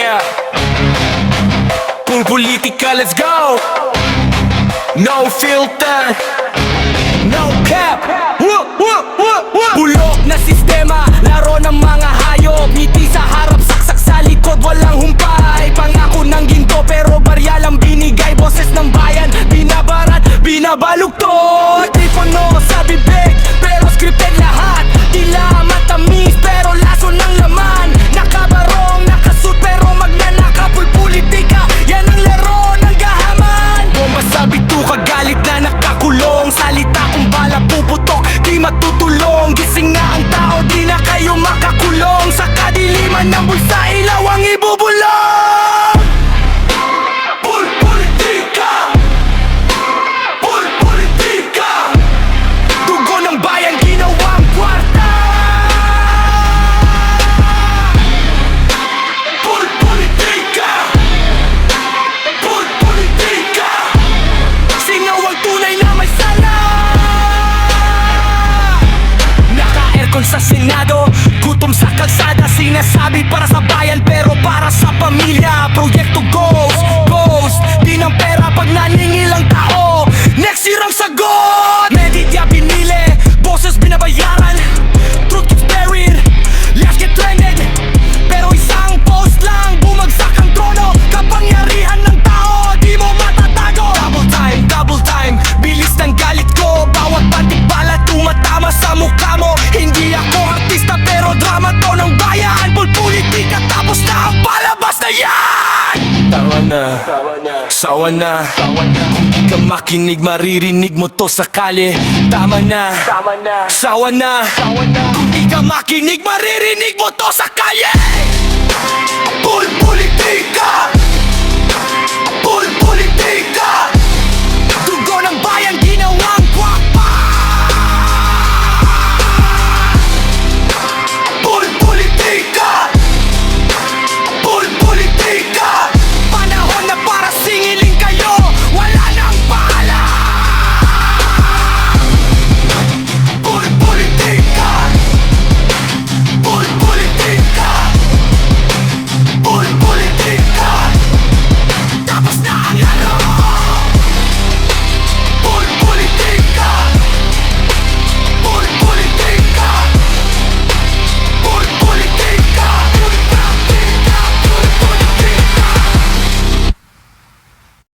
Yeah. Puro politika, let's go. No filter, no cap. Bulok na sistema, laro ng mga hayop. Ngiti sa harap, saksak sa likod, walang humpay. Pangako ng ginto pero barya lang binigay. Boses ng bayan, binabarat, binabaluktot. Telepono sa bibig, pero scripted lahat. Tila matamis pero laso ng laman. Nakabarong, nakasuit pero magnanaka. Politika, yan ang laro ng gahaman. Bomba sa bituka, galit na nakakulong. Salita kung bala puputok, di matutulong. Gising na ang tao, di na kayo makakulong. Sa kadiliman ng bulsa, ilaw ang ibubulong. Politika, politika. Dugo ng bayan, ginawang kwarta. Politika, politika. Singaw ang tunay na may sala. Naka-aircon sa Senado, gutom sa kalsada. Sinasabi para sa bayan pero para sa pamilya. Proyekto Ghost, di ng pera pag naningil ang tao. Next year ang sagot. Media pinili, boses binabayaran. Truth gets buried, left get trended. Pero isang post lang, bumagsak ang trono. Kapangyarihan ng tao, di mo matatago. Double time, bilis ng galit ko. Bawat bantik bala tumatama sa mukha mo. Hindi ako artista pero drama to ng bayan. Politika tapos na ang palabas na yan. Tawa na, sawa na. Kung di ka makinig maririnig mo to sa kalye. Tama na, sawa na. Kung di ka makinig maririnig mo to sa kalye. Politika,